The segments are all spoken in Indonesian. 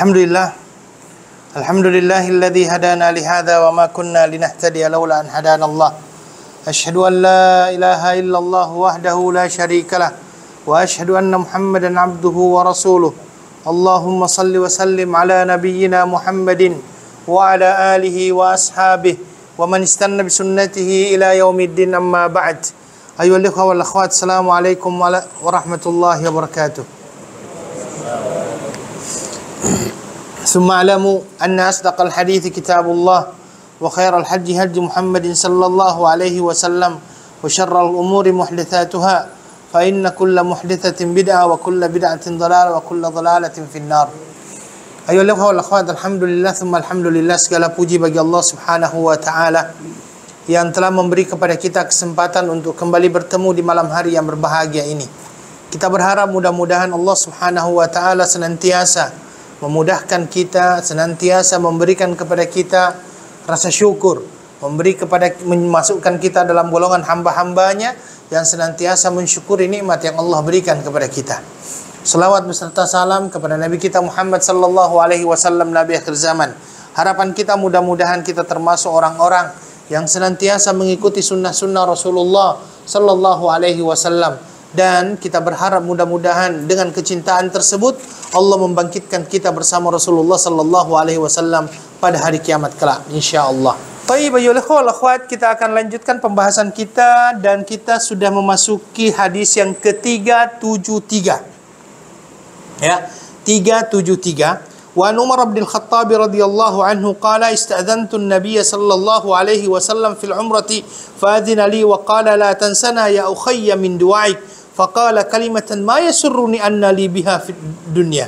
Alhamdulillah. Alhamdulillahilladzi hadana lihadza wa ma kunna linahtadiya laula an hadana Allah. Asyhadu an la ilaha illallah wahdahu la syarikalah wa asyhadu anna Muhammadan abduhu wa rasuluh. Allahumma salli wa sallim ala nabiyyina Muhammadin wa ala alihi wa ashabihi wa man istanna bi sunnatihi ila yaumiddin, amma ba'd. Ayyuhal ikhwah wal akhwat, assalamualaikum warahmatullahi wabarakatuh. ثم اعلموا أن أصدق الحديث كتاب الله وخير الحج هدي محمد صلى الله عليه وسلم وشر الأمور محدثاتها فإن كل محدثة بدعة وكل بدعة ضلالة وكل ضلالة في النار. Ayolah wal akhwat, alhamdulillah thumma alhamdulillah, segala puji bagi Allah Subhanahu wa taala yang telah memberi kepada kita kesempatan untuk kembali bertemu di malam hari yang berbahagia ini. Kita berharap mudah-mudahan Allah Subhanahu wa taala senantiasa memudahkan kita, senantiasa memberikan kepada kita rasa syukur, memasukkan kita dalam golongan hamba-hambanya yang senantiasa mensyukuri nikmat yang Allah berikan kepada kita. Selawat beserta salam kepada Nabi kita Muhammad sallallahu alaihi wasallam, Nabi akhir zaman. Harapan kita mudah-mudahan kita termasuk orang-orang yang senantiasa mengikuti sunnah-sunnah Rasulullah sallallahu alaihi wasallam. Dan kita berharap mudah-mudahan dengan kecintaan tersebut Allah membangkitkan kita bersama Rasulullah sallallahu alaihi wasallam pada hari kiamat kelak, insyaallah. Baik, ayolah wal akhwat, kita akan lanjutkan pembahasan kita dan kita sudah memasuki hadis yang ke-373. Ya, 373. Wa Umar bin Khattab radhiyallahu anhu qala ista'dhantu an-nabiy sallallahu alaihi wasallam fil umrati fa adhina li wa qala la tansana ya ukhayya min du'aik. Faqala kalimatan ma yasurruni anna li biha fid dunya.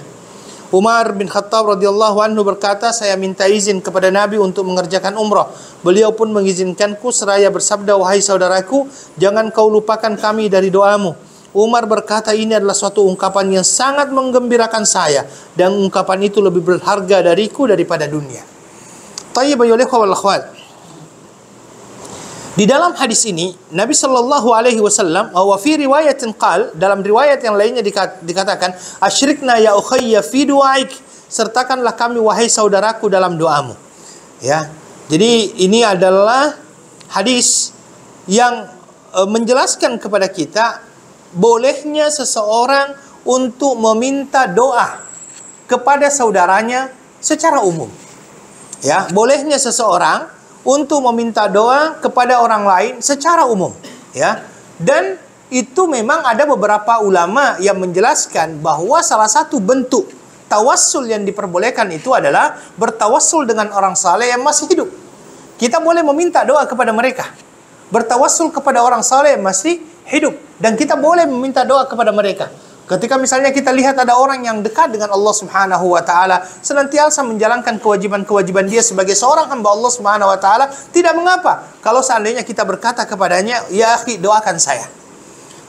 Umar bin Khattab radhiyallahu anhu berkata, saya minta izin kepada Nabi untuk mengerjakan umrah. Beliau pun mengizinkanku seraya bersabda, wahai saudaraku, jangan kau lupakan kami dari doamu. Umar berkata, ini adalah suatu ungkapan yang sangat menggembirakan saya dan ungkapan itu lebih berharga dariku daripada dunia. Tayyib ayyuhal ikhwah wal akhwat. Di dalam hadis ini Nabi sallallahu alaihi wasallam wa fi riwayatin qal, dalam riwayat yang lainnya dikatakan asyrikna ya ukhayya fi du'aik, sertakanlah kami wahai saudaraku dalam doamu. Ya. Jadi ini adalah hadis yang menjelaskan kepada kita bolehnya seseorang untuk meminta doa kepada saudaranya secara umum. Ya, bolehnya seseorang untuk meminta doa kepada orang lain secara umum, ya. Dan itu memang ada beberapa ulama yang menjelaskan bahwa salah satu bentuk tawassul yang diperbolehkan itu adalah bertawassul dengan orang saleh yang masih hidup. Kita boleh meminta doa kepada mereka, bertawassul kepada orang saleh yang masih hidup, dan kita boleh meminta doa kepada mereka. Ketika misalnya kita lihat ada orang yang dekat dengan Allah Subhanahu wa taala, senantiasa menjalankan kewajiban-kewajiban dia sebagai seorang hamba Allah Subhanahu wa taala, tidak mengapa kalau seandainya kita berkata kepadanya, ya akhi, doakan saya.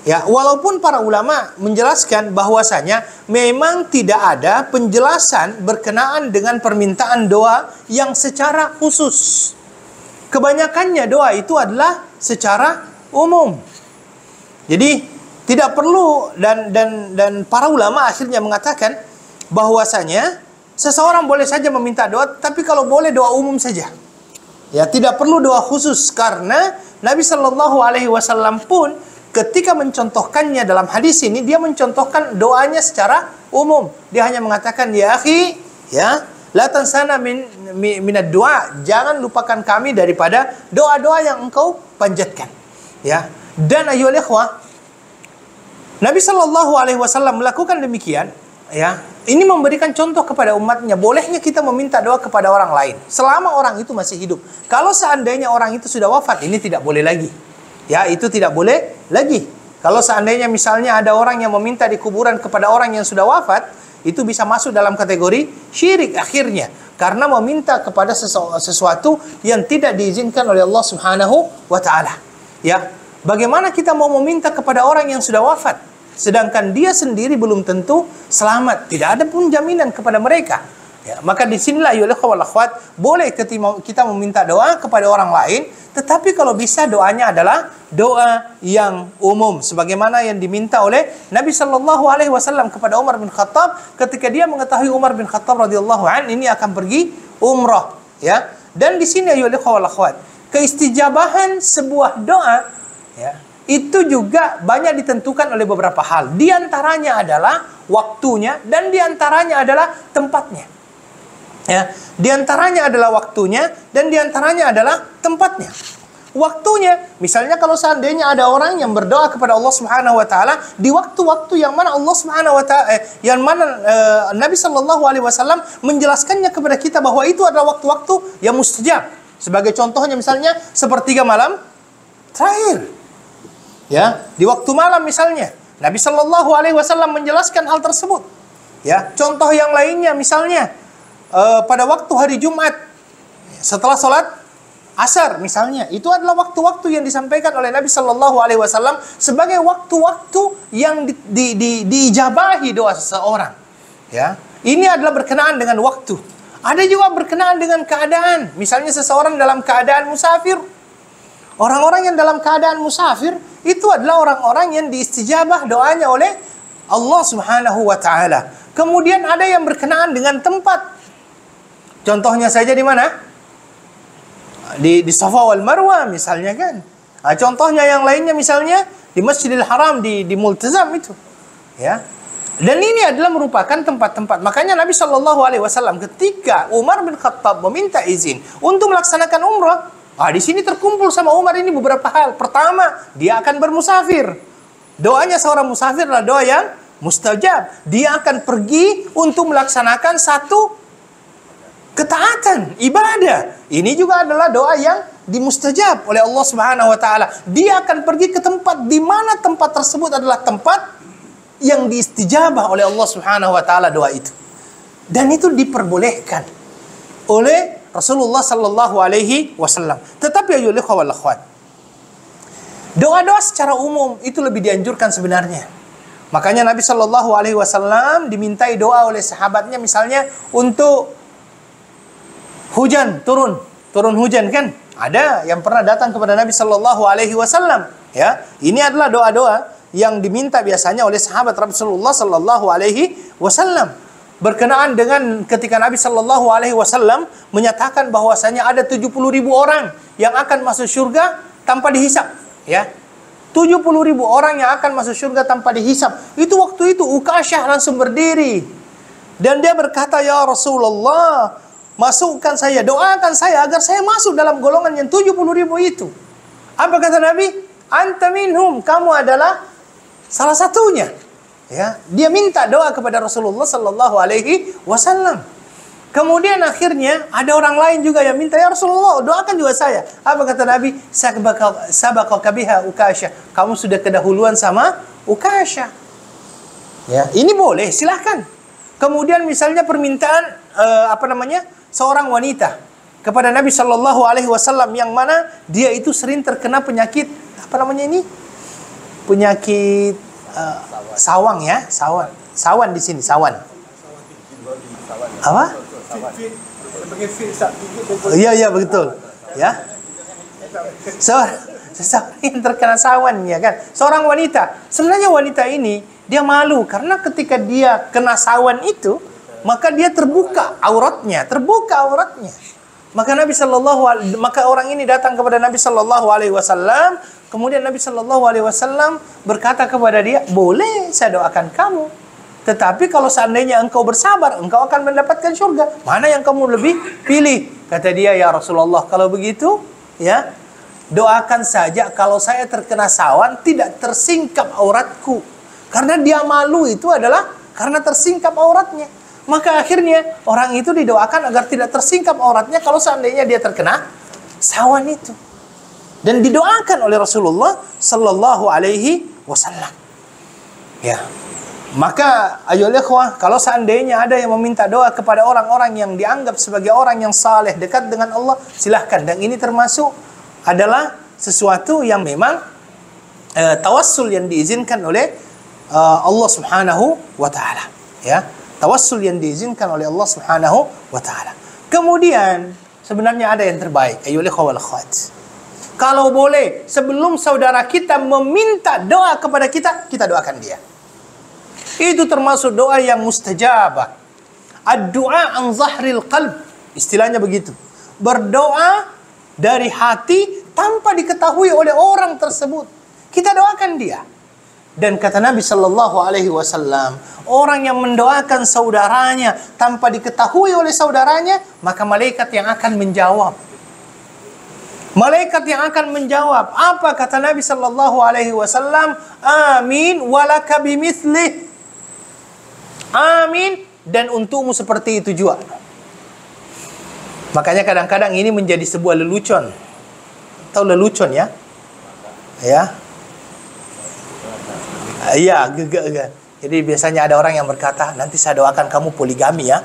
Ya, walaupun para ulama menjelaskan bahwasanya memang tidak ada penjelasan berkenaan dengan permintaan doa yang secara khusus. Kebanyakannya doa itu adalah secara umum. Jadi tidak perlu, dan para ulama akhirnya mengatakan bahwasanya seseorang boleh saja meminta doa, tapi kalau boleh doa umum saja. Ya, tidak perlu doa khusus, karena Nabi sallallahu alaihi wasallam pun ketika mencontohkannya dalam hadis ini, dia mencontohkan doanya secara umum. Dia hanya mengatakan, ya akhi, ya, la tansana minad du'a, jangan lupakan kami daripada doa-doa yang engkau panjatkan. Ya. Dan ayyuhal ikhwah, Nabi sallallahu alaihi wasallam melakukan demikian, ya. Ini memberikan contoh kepada umatnya, bolehnya kita meminta doa kepada orang lain selama orang itu masih hidup. Kalau seandainya orang itu sudah wafat, ini tidak boleh lagi. Ya, itu tidak boleh lagi. Kalau seandainya misalnya ada orang yang meminta di kuburan kepada orang yang sudah wafat, itu bisa masuk dalam kategori syirik akhirnya, karena meminta kepada sesuatu yang tidak diizinkan oleh Allah Subhanahu wa taala. Ya. Bagaimana kita mau meminta kepada orang yang sudah wafat, sedangkan dia sendiri belum tentu selamat? Tidak ada pun jaminan kepada mereka. Ya, maka di sinilah ya wal akhwat, boleh ketika kita meminta doa kepada orang lain, tetapi kalau bisa doanya adalah doa yang umum sebagaimana yang diminta oleh Nabi sallallahu alaihi wasallam kepada Umar bin Khattab ketika dia mengetahui Umar bin Khattab radhiyallahu an ini akan pergi umrah, ya. Dan di sini ya wal akhwat, keistijabahan sebuah doa, ya, itu juga banyak ditentukan oleh beberapa hal. Di antaranya adalah waktunya dan di antaranya adalah tempatnya. Ya, di antaranya adalah waktunya dan di antaranya adalah tempatnya. Waktunya, misalnya kalau seandainya ada orang yang berdoa kepada Allah Subhanahu wa taala di waktu-waktu yang mana Allah Subhanahu wa taala Nabi sallallahu alaihi wasallam menjelaskannya kepada kita bahwa itu adalah waktu-waktu yang mustajab. Sebagai contohnya misalnya sepertiga malam terakhir. Ya, di waktu malam misalnya, Nabi sallallahu alaihi wasallam menjelaskan hal tersebut. Ya, contoh yang lainnya misalnya pada waktu hari Jumat setelah sholat asar misalnya, itu adalah waktu-waktu yang disampaikan oleh Nabi Shallallahu Alaihi Wasallam sebagai waktu-waktu yang diijabahi doa seseorang. Ya, ini adalah berkenaan dengan waktu. Ada juga berkenaan dengan keadaan. Misalnya seseorang dalam keadaan musafir. Orang-orang yang dalam keadaan musafir itu adalah orang-orang yang diistijabah doanya oleh Allah Subhanahu Wa Taala. Kemudian ada yang berkenaan dengan tempat. Contohnya saja di mana? Di Safa wal Marwah misalnya kan. Nah, contohnya yang lainnya misalnya di Masjidil Haram di Multazam itu. Ya. Dan ini adalah merupakan tempat-tempat. Makanya Nabi Shallallahu alaihi wasallam ketika Umar bin Khattab meminta izin untuk melaksanakan umrah, di sini terkumpul sama Umar ini beberapa hal. Pertama, dia akan bermusafir. Doanya seorang musafir adalah doa yang mustajab. Dia akan pergi untuk melaksanakan satu ketaatan, ibadah. Ini juga adalah doa yang dimustajab oleh Allah Subhanahu wa taala. Dia akan pergi ke tempat di mana tempat tersebut adalah tempat yang diistijabah oleh Allah Subhanahu wa taala doa itu. Dan itu diperbolehkan oleh Rasulullah sallallahu alaihi wasallam. Tetapi ayolah wal akhwat, doa-doa secara umum itu lebih dianjurkan sebenarnya. Makanya Nabi sallallahu alaihi wasallam dimintai doa oleh sahabatnya misalnya untuk hujan, turun hujan kan? Ada yang pernah datang kepada Nabi Shallallahu Alaihi Wasallam. Ya, ini adalah doa-doa yang diminta biasanya oleh sahabat Rasulullah Shallallahu Alaihi Wasallam. Berkenaan dengan ketika Nabi Shallallahu Alaihi Wasallam menyatakan bahwasanya ada 70.000 orang yang akan masuk surga tanpa dihisap. Ya, 70.000 orang yang akan masuk surga tanpa dihisap. Itu waktu itu Ukasyah langsung berdiri dan dia berkata, ya Rasulullah, masukkan saya, doakan saya agar saya masuk dalam golongan yang 70.000 itu. Apa kata Nabi? Anta minhum, kamu adalah salah satunya. Ya, dia minta doa kepada Rasulullah sallallahu alaihi wasallam. Kemudian akhirnya ada orang lain juga yang minta, ya Rasulullah, doakan juga saya. Apa kata Nabi? Sabaqaka biha Ukasyah. Kamu sudah kedahuluan sama Ukasyah. Ya, ini boleh, silahkan. Kemudian misalnya permintaan seorang wanita kepada Nabi Shallallahu Alaihi Wasallam yang mana dia itu sering terkena penyakit penyakit sawang ya, sawan di sini sawan. Apa? Iya betul ya. Seseorang yang terkena sawan ya kan, seorang wanita. Sebenarnya wanita ini dia malu karena ketika dia kena sawan itu, maka dia terbuka auratnya. Maka orang ini datang kepada Nabi Shallallahu Alaihi Wasallam. Kemudian Nabi Shallallahu Alaihi Wasallam berkata kepada dia, boleh saya doakan kamu. Tetapi kalau seandainya engkau bersabar, engkau akan mendapatkan surga. Mana yang kamu lebih pilih? Kata dia, ya Rasulullah, kalau begitu, ya doakan saja kalau saya terkena sawan tidak tersingkap auratku. Karena dia malu itu adalah karena tersingkap auratnya. Maka akhirnya orang itu didoakan agar tidak tersingkap auratnya kalau seandainya dia terkena sawan itu. Dan didoakan oleh Rasulullah sallallahu alaihi wasallam. Ya. Maka ayolah ikhwah, kalau seandainya ada yang meminta doa kepada orang-orang yang dianggap sebagai orang yang saleh, dekat dengan Allah, silahkan. Dan ini termasuk adalah sesuatu yang memang tawassul yang diizinkan oleh Allah Subhanahu wa taala. Ya. tawassul yang diizinkan oleh Allah Subhanahu wa taala. Kemudian sebenarnya ada yang terbaik, ayyuhal ikhwal akhwat. Kalau boleh, sebelum saudara kita meminta doa kepada kita, kita doakan dia. Itu termasuk doa yang mustajabah. Ad-du'a an zahril qalb. Istilahnya begitu. Berdoa dari hati tanpa diketahui oleh orang tersebut. Kita doakan dia. Dan kata Nabi sallallahu alaihi wasallam, orang yang mendoakan saudaranya tanpa diketahui oleh saudaranya, maka malaikat yang akan menjawab. Malaikat yang akan menjawab. Apa kata Nabi sallallahu alaihi wasallam? Amin walaka bimithlih. Amin, dan untukmu seperti itu juga. Makanya kadang-kadang ini menjadi sebuah lelucon. Tahu lelucon ya? Ya. Iya, gegak. Jadi biasanya ada orang yang berkata, nanti saya doakan kamu poligami ya.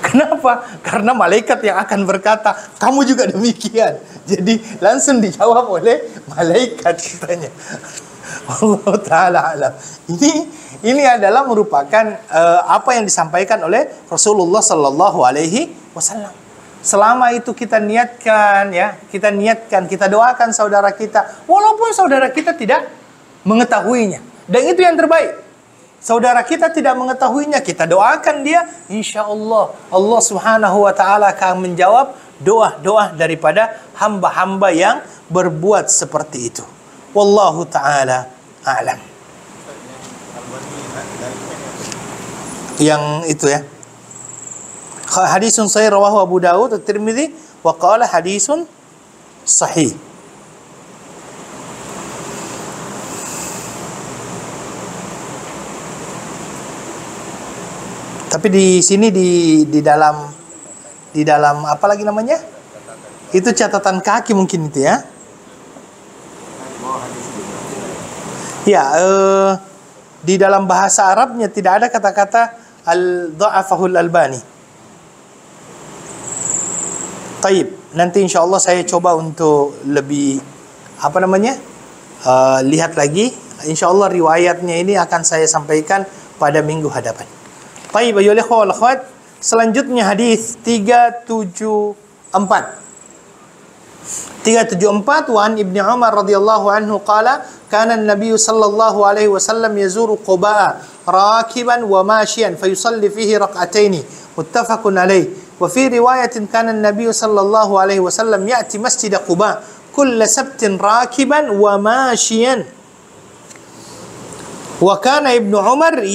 Kenapa? Karena malaikat yang akan berkata, kamu juga demikian. Jadi langsung dijawab oleh malaikat katanya. Allah Ta'ala alam. Ini adalah merupakan apa yang disampaikan oleh Rasulullah Sallallahu Alaihi Wasallam. Selama itu kita niatkan, ya, kita doakan saudara kita, walaupun saudara kita tidak mengetahuinya, dan itu yang terbaik. Saudara kita tidak mengetahuinya, kita doakan dia, insya Allah Allah Subhanahu Wa Taala akan menjawab doa-doa daripada hamba-hamba yang berbuat seperti itu. Wallahu ta'ala a'lam. Yang itu ya. Hadisun sahih rawahu Abu Dawud at-Tirmidzi wa qala hadisun sahih. Tapi di sini di dalam apa lagi namanya? Itu catatan kaki mungkin itu ya. Ya, di dalam bahasa Arabnya tidak ada kata-kata al-dha'afahul albani. Taib, nanti insya Allah saya coba untuk lebih lihat lagi. Insya Allah riwayatnya ini akan saya sampaikan pada minggu hadapan. Taib, ayyuhal ikhwah wal akhwat. Selanjutnya hadis 374 wa an Ibnu Umar radhiyallahu anhu qala kana an-nabiy sallallahu alaihi wasallam yazuru Quba rakiban wa mashiyan fayusalli fihi rak'atayn muttafaqun alaih wa fi riwayatin kana an-nabiy sallallahu alaihi wasallam ya'ti masjid Quba kull sabtin rakiban wa mashiyan wa kana Ibnu Umar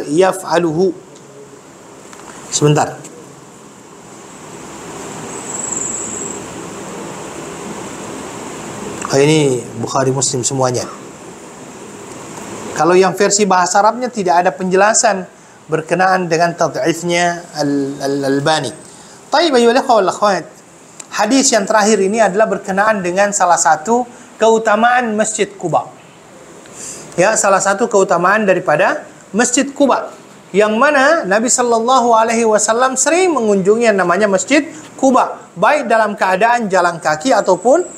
yaf'aluhu sebentar. Ini Bukhari Muslim semuanya. Kalau yang versi bahasa Arabnya tidak ada penjelasan berkenaan dengan tad'ifnya Al-Albani. Taib ayyuhal ikhwah wal akhwat. Hadis yang terakhir ini adalah berkenaan dengan salah satu keutamaan Masjid Quba. Ya, salah satu keutamaan daripada Masjid Quba, yang mana Nabi sallallahu alaihi wasallam sering mengunjungi yang namanya Masjid Quba, baik dalam keadaan jalan kaki ataupun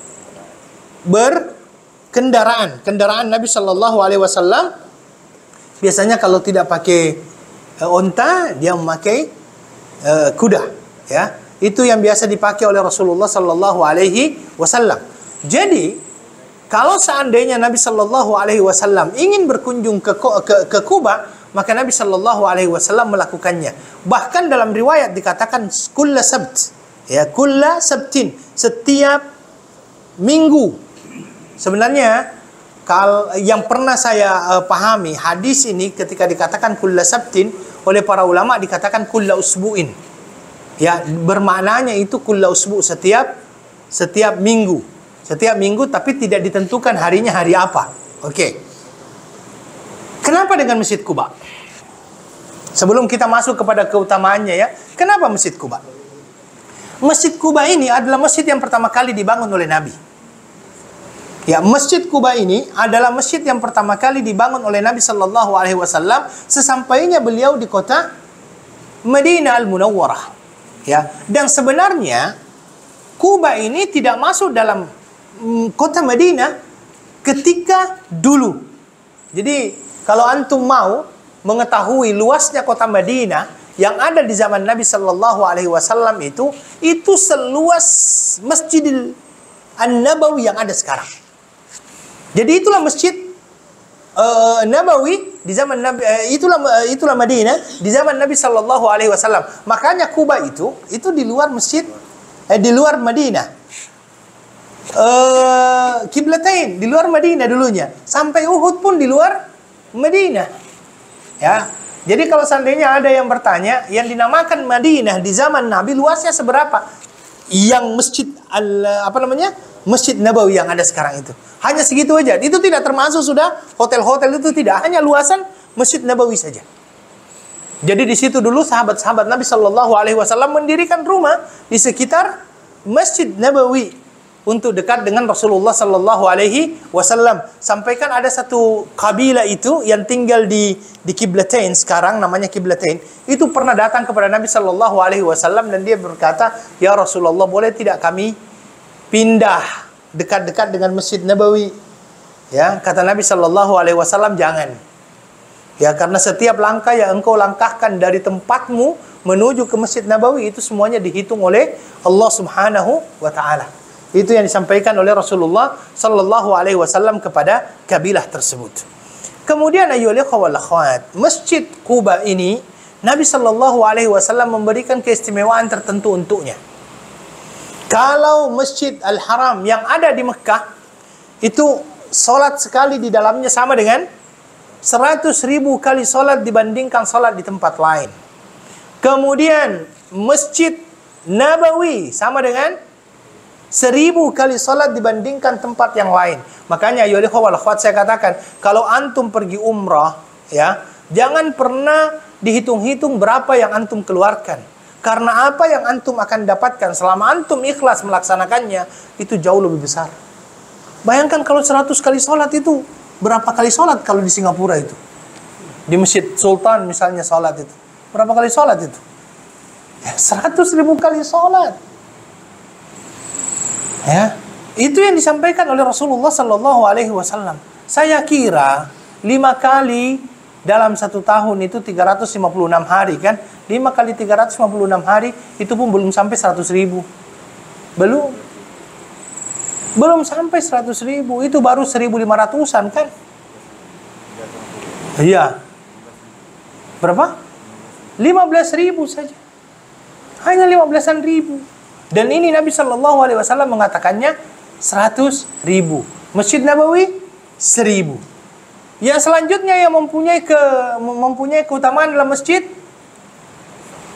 berkendaraan. Kendaraan Nabi sallallahu alaihi wasallam biasanya kalau tidak pakai onta, dia memakai kuda, ya. Itu yang biasa dipakai oleh Rasulullah sallallahu alaihi wasallam. Jadi, kalau seandainya Nabi sallallahu alaihi wasallam ingin berkunjung ke Quba, maka Nabi sallallahu alaihi wasallam melakukannya. Bahkan dalam riwayat dikatakan kulla sabt, ya, kulla sabtin, setiap minggu. Sebenarnya kalau yang pernah saya pahami hadis ini ketika dikatakan kulla sabtin oleh para ulama dikatakan kulla usbu'in. Ya, bermaknanya itu kulla usbu', setiap minggu. Setiap minggu, tapi tidak ditentukan harinya hari apa. Oke. Kenapa dengan Masjid Quba? Sebelum kita masuk kepada keutamaannya ya, kenapa Masjid Quba? Masjid Quba ini adalah masjid yang pertama kali dibangun oleh Nabi. Ya, Masjid Quba ini adalah masjid yang pertama kali dibangun oleh Nabi sallallahu alaihi wasallam sesampainya beliau di kota Madinah Al-Munawwarah. Ya, dan sebenarnya Quba ini tidak masuk dalam kota Madinah ketika dulu. Jadi Kalau antum mau mengetahui luasnya kota Madinah yang ada di zaman Nabi Sallallahu Alaihi Wasallam itu seluas Masjidil An-Nabawi yang ada sekarang. Jadi itulah Masjid Nabawi di zaman Nabi, itulah Madinah di zaman Nabi Sallallahu Alaihi Wasallam. Makanya Kuba itu di luar masjid, di luar Madinah. Kiblatain di luar Madinah dulunya. Sampai Uhud pun di luar Madinah. Ya. Jadi kalau seandainya ada yang bertanya, yang dinamakan Madinah di zaman Nabi luasnya seberapa? Yang masjid Masjid Nabawi yang ada sekarang itu. Hanya segitu aja. Itu tidak termasuk sudah hotel-hotel, itu tidak, hanya luasan Masjid Nabawi saja. Jadi di situ dulu sahabat-sahabat Nabi Shallallahu Alaihi Wasallam mendirikan rumah di sekitar Masjid Nabawi untuk dekat dengan Rasulullah Sallallahu Alaihi Wasallam. Sampaikan ada satu kabilah itu yang tinggal di Kiblatain sekarang, namanya Kiblatain. Itu pernah datang kepada Nabi Sallallahu Alaihi Wasallam dan dia berkata, ya Rasulullah, boleh tidak kami pindah dekat-dekat dengan Masjid Nabawi? Ya, kata Nabi Sallallahu Alaihi Wasallam, jangan. Ya, karena setiap langkah yang engkau langkahkan dari tempatmu menuju ke Masjid Nabawi itu semuanya dihitung oleh Allah Subhanahu wa Ta'ala. Itu yang disampaikan oleh Rasulullah Sallallahu Alaihi Wasallam kepada kabilah tersebut. Kemudian ayyuhal ikhwah wal akhwat, Masjid Quba ini Nabi Sallallahu Alaihi Wasallam memberikan keistimewaan tertentu untuknya. Kalau Masjid Al-Haram yang ada di Mekah itu solat sekali di dalamnya sama dengan 100.000 kali solat dibandingkan solat di tempat lain. Kemudian Masjid Nabawi sama dengan 1000 kali salat dibandingkan tempat yang lain. Makanya ayo wal akhwat, saya katakan, kalau antum pergi umrah, ya, jangan pernah dihitung-hitung berapa yang antum keluarkan. Karena apa yang antum akan dapatkan selama antum ikhlas melaksanakannya itu jauh lebih besar. Bayangkan kalau 100 kali salat itu, berapa kali salat kalau di Singapura itu? Di Masjid Sultan misalnya salat itu. Berapa kali salat itu? Ya, 100.000 kali salat. Ya, itu yang disampaikan oleh Rasulullah Sallallahu Alaihi Wasallam. Saya kira 5 kali dalam 1 tahun itu 356 hari kan? 5 kali 356 hari itu pun belum sampai 100.000. Belum sampai 100.000. Itu baru 1.500-an kan? Iya. Berapa? 15.000 saja. Hanya 15-an ribu. Dan ini Nabi Shallallahu Alaihi Wasallam mengatakannya 100.000. Masjid Nabawi 1000. Yang selanjutnya yang mempunyai keutamaan dalam Masjid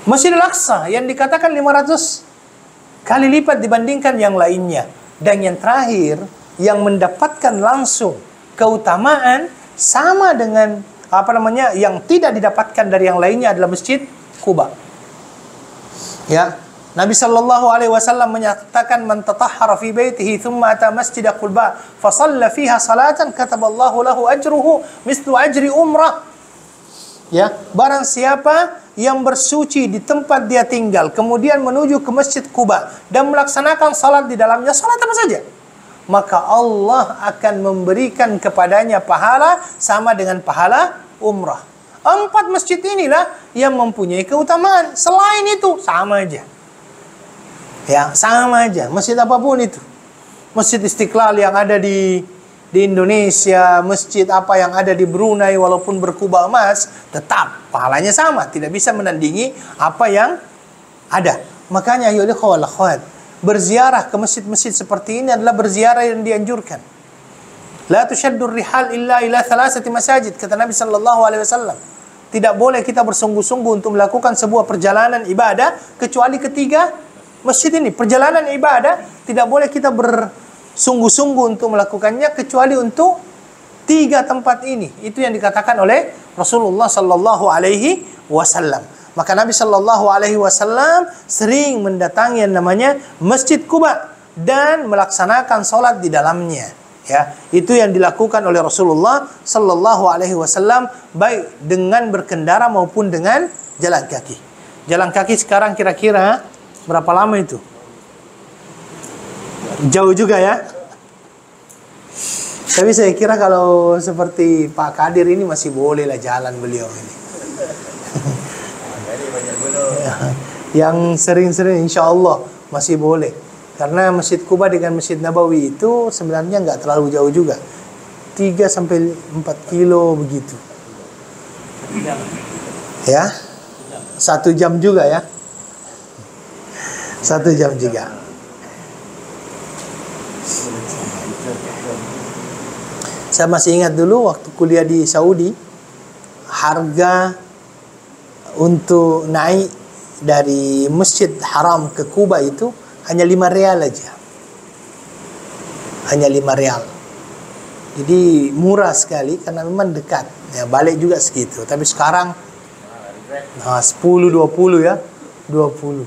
Al-Aqsa yang dikatakan 500 kali lipat dibandingkan yang lainnya. Dan yang terakhir yang mendapatkan langsung keutamaan sama dengan yang tidak didapatkan dari yang lainnya adalah Masjid Quba. Ya. Nabi Sallallahu Alaihi Wasallam menyatakan, man tatahhara fi baitihi thumma ata masjid Quba fa shalla fiha salatan kataballahu lahu ajruhu mislu ajri umrah. Ya, barang siapa yang bersuci di tempat dia tinggal kemudian menuju ke Masjid Quba dan melaksanakan salat di dalamnya, salat apa saja, maka Allah akan memberikan kepadanya pahala sama dengan pahala umrah. 4 masjid inilah yang mempunyai keutamaan. Selain itu sama aja. Ya, sama aja. Masjid apapun itu. Masjid Istiqlal yang ada di Indonesia, masjid apa yang ada di Brunei walaupun berkubah emas, tetap pahalanya sama, tidak bisa menandingi apa yang ada. Makanya ayo wal akhwat, berziarah ke masjid-masjid seperti ini adalah berziarah yang dianjurkan. La tushaddur rihal illa ila 3 masajid, kata Nabi Sallallahu Alaihi Wasallam. Tidak boleh kita bersungguh-sungguh untuk melakukan sebuah perjalanan ibadah kecuali ketiga masjid ini. Perjalanan ibadah tidak boleh kita bersungguh-sungguh untuk melakukannya kecuali untuk 3 tempat ini. Itu yang dikatakan oleh Rasulullah Sallallahu Alaihi Wasallam. Maka Nabi Sallallahu Alaihi Wasallam sering mendatangi yang namanya Masjid Quba dan melaksanakan sholat di dalamnya. Ya, itu yang dilakukan oleh Rasulullah Sallallahu Alaihi Wasallam baik dengan berkendara maupun dengan jalan kaki. Jalan kaki sekarang kira-kira berapa lama itu? Jauh juga ya. Tapi saya kira kalau seperti Pak Kadir ini masih boleh lah jalan beliau ini. Yang sering-sering insya Allah masih boleh. Karena Masjid Kuba dengan Masjid Nabawi itu sebenarnya nggak terlalu jauh juga. 3-4 kilo begitu. Ya, 1 jam juga ya. 1 jam juga. Saya masih ingat dulu waktu kuliah di Saudi, harga untuk naik dari Masjid Haram ke Kuba itu hanya 5 rial aja. Hanya 5 rial. Jadi murah sekali karena memang dekat. Ya, balik juga segitu. Tapi sekarang 10-20 ya. 20.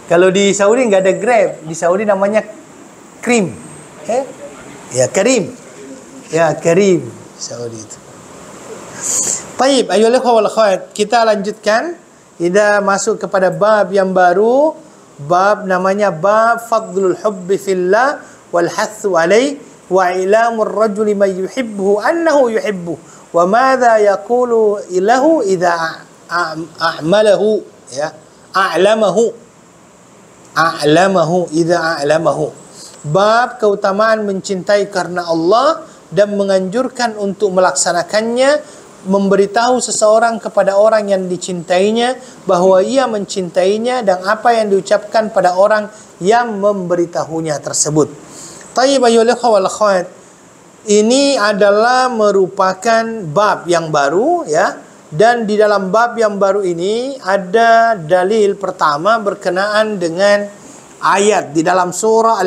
Kalau di Saudi nggak ada Grab. Di Saudi namanya Krim. Ya, Karim. Ya, Karim. Saudi itu. Baik, ayolah wal akhwat, kita lanjutkan. Kita masuk kepada bab yang baru. Bab namanya bab fadlul hubbi fillah wal hathu alaih wa ilamur rajuli man yuhibbuhu annahu yuhibbuhu wa madza yaqulu ilahu idza a'malahu ya a'lamahu idza a'lamahu. Bab keutamaan mencintai karena Allah dan menganjurkan untuk melaksanakannya, memberitahu seseorang kepada orang yang dicintainya bahwa ia mencintainya dan apa yang diucapkan pada orang yang memberitahunya tersebut. Tayyib ayyuhal wal akhwat, ini adalah merupakan bab yang baru ya, dan di dalam bab yang baru ini ada dalil pertama berkenaan dengan ayat di dalam surah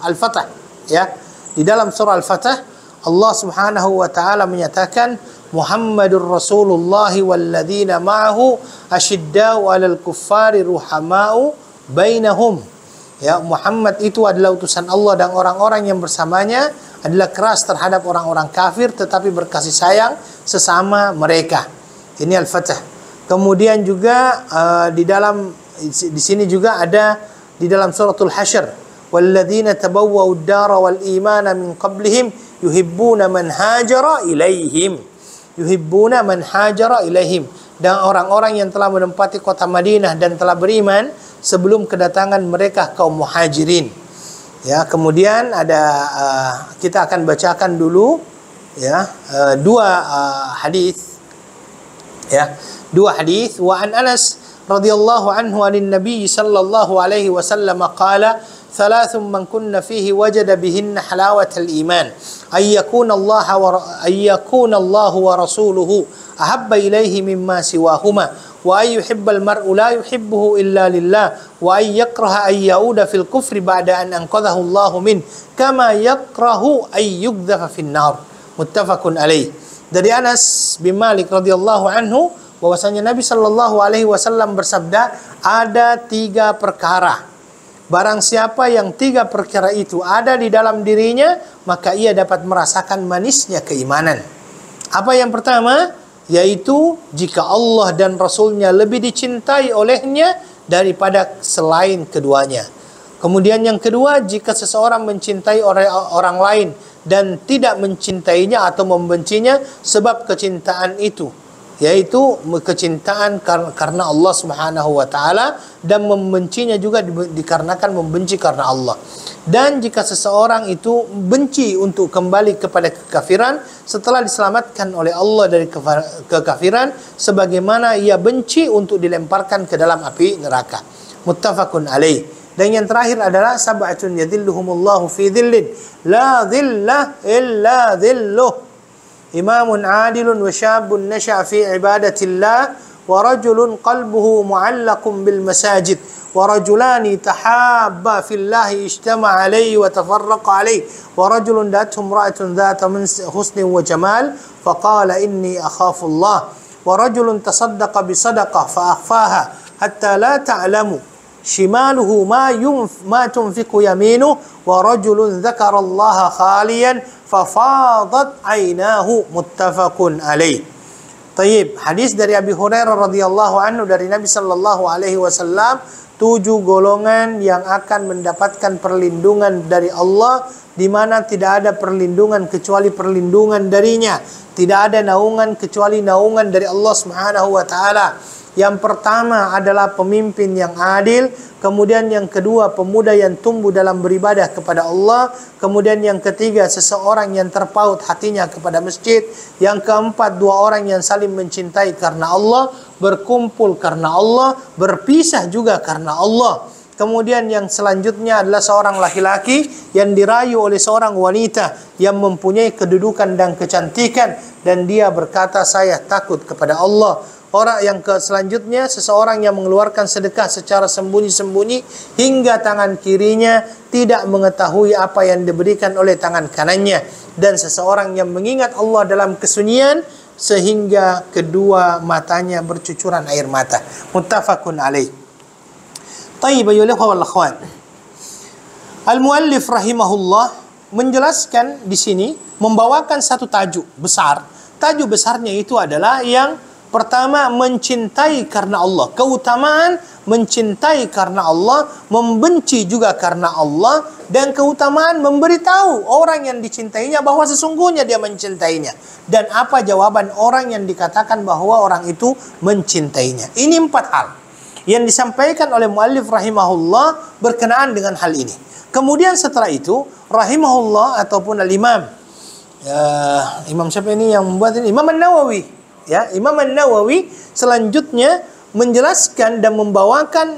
Al-Fatah ya. Di dalam surah Al-Fatah Allah Subhanahu wa taala menyatakan Muhammadur Rasulullah walladzina ma'ahu asyiddau 'alal kuffari ruhamau bainahum. Ya, Muhammad itu adalah utusan Allah dan orang-orang yang bersamanya adalah keras terhadap orang-orang kafir tetapi berkasih sayang sesama mereka. Ini Al-Fatah. Kemudian juga di sini juga ada di dalam suratul Hasyr, walladzina tabawwa'u ad-dara wal imana min qablihim yuhibbuna man hajara ilaihim. Yuhibbuna man hajara ilaihim, dan orang-orang yang telah menempati kota Madinah dan telah beriman sebelum kedatangan mereka kaum muhajirin. Ya, kemudian ada kita akan bacakan dulu ya dua hadis ya. Dua hadis. Wa an Anas radhiyallahu anhu anin Nabi sallallahu alaihi wasallam qala ثلاث من كن فيه وجد بهن حلاوة الإيمان أن يكون الله ورسوله أحب إليه مما سواهما وأن يحب المرء لا يحبه إلا لله وأن يكره أن يعود في الكفر بعد أن أنقذه الله منه كما يكره أن يقذف في النار متفق عليه. Dari Anas bin Malik radhiyallahu anhu bahwasanya Nabi sallallahu alaihi wasallam bersabda, ada 3 perkara. Barang siapa yang 3 perkara itu ada di dalam dirinya, maka ia dapat merasakan manisnya keimanan. Apa yang pertama? Yaitu jika Allah dan Rasulnya lebih dicintai olehnya daripada selain keduanya. Kemudian yang kedua, jika seseorang mencintai orang lain dan tidak mencintainya atau membencinya sebab kecintaan itu, yaitu kecintaan karena Allah Subhanahu wa taala, dan membencinya juga dikarenakan membenci karena Allah. Dan jika seseorang itu benci untuk kembali kepada kekafiran setelah diselamatkan oleh Allah dari kekafiran, sebagaimana ia benci untuk dilemparkan ke dalam api neraka. Muttafaqun alaih. Dan yang terakhir adalah sab'atun yadhilluhumullahu fi dhillin la dhilla illa dhilluh. Imamun adilun wa syabun nasha'a fi ibadatillah wa rajulun qalbuhu mu'allaqun bil masajid wa rajulani tahabba fillahi ijtama'a alayhi wa tafarraqa alayhi wa rajulun da'atuhu imra'atun dhata husnin wa jamal faqala inni akhafu Allah wa rajulun tasaddaqa bi sadaqah fa akhfaha hatta la ta'lamu shimaluhu ma tunfiqu yaminuhu wa rajulun dzakara Allah khaliyan fafadat ainahu muttafaqun alaih. Tayyib, hadis dari Abi Hurairah radhiyallahu anhu dari Nabi sallallahu alaihi wasallam, 7 golongan yang akan mendapatkan perlindungan dari Allah, di mana tidak ada perlindungan kecuali perlindungan darinya. Tidak ada naungan kecuali naungan dari Allah Subhanahu wa taala. Yang pertama adalah pemimpin yang adil, kemudian yang kedua pemuda yang tumbuh dalam beribadah kepada Allah, kemudian yang ketiga seseorang yang terpaut hatinya kepada masjid, yang keempat 2 orang yang saling mencintai karena Allah, berkumpul karena Allah, berpisah juga karena Allah. Kemudian yang selanjutnya adalah seorang laki-laki yang dirayu oleh seorang wanita yang mempunyai kedudukan dan kecantikan, dan dia berkata, saya takut kepada Allah. Orang yang selanjutnya seseorang yang mengeluarkan sedekah secara sembunyi-sembunyi hingga tangan kirinya tidak mengetahui apa yang diberikan oleh tangan kanannya, dan seseorang yang mengingat Allah dalam kesunyian sehingga kedua matanya bercucuran air mata. Muttafaqun alaih. Tayyib ayyuhal ikhwah wal akhwat. Al-muallif rahimahullah menjelaskan di sini, membawakan satu tajuk besar. Tajuk besarnya itu adalah yang pertama, mencintai karena Allah. Keutamaan mencintai karena Allah, membenci juga karena Allah, dan keutamaan memberitahu orang yang dicintainya bahwa sesungguhnya dia mencintainya. Dan apa jawaban orang yang dikatakan bahwa orang itu mencintainya. Ini 4 hal yang disampaikan oleh muallif rahimahullah berkenaan dengan hal ini. Kemudian setelah itu rahimahullah ataupun al-imam Imam siapa ini yang membuat ini? Imam An-Nawawi. Ya, Imam An-Nawawi selanjutnya menjelaskan dan membawakan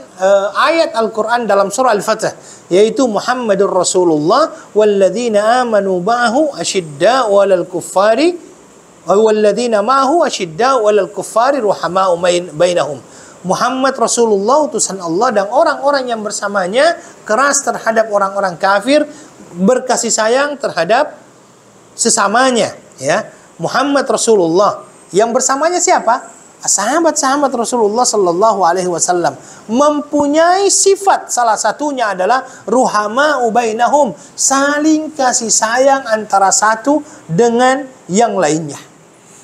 ayat Al-Quran dalam surah Al-Fatah, yaitu Muhammadur Rasulullah walladzina amanu ma'ahu asyidda'u 'alal kuffari walladzina ma'ahu asyidda'u 'alal kuffari ruhama'u bainahum. Muhammad Rasulullah utusan Allah dan orang-orang yang bersamanya keras terhadap orang-orang kafir, berkasih sayang terhadap sesamanya. Ya, Muhammad Rasulullah. Yang bersamanya siapa? Sahabat-sahabat Rasulullah sallallahu alaihi wasallam mempunyai sifat, salah satunya adalah ruhama'u bainahum, saling kasih sayang antara satu dengan yang lainnya.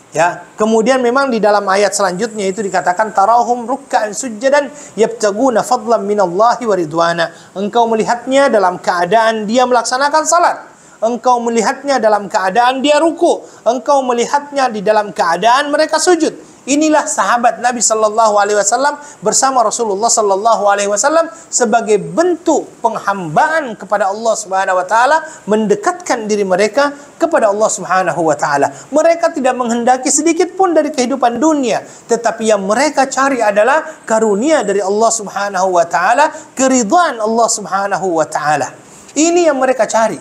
Ya, kemudian memang di dalam ayat selanjutnya itu dikatakan tarahum ruk'an sujjadan yabtaguna fadlan minallahi wa ridwana. Engkau melihatnya dalam keadaan dia melaksanakan salat. Engkau melihatnya dalam keadaan dia ruku. Engkau melihatnya di dalam keadaan mereka sujud. Inilah sahabat Nabi sallallahu alaihi wasallam bersama Rasulullah sallallahu alaihi wasallam sebagai bentuk penghambaan kepada Allah Subhanahu wa taala, mendekatkan diri mereka kepada Allah Subhanahu wa taala. Mereka tidak menghendaki sedikit pun dari kehidupan dunia, tetapi yang mereka cari adalah karunia dari Allah Subhanahu wa taala, keridhaan Allah Subhanahu wa taala. Ini yang mereka cari.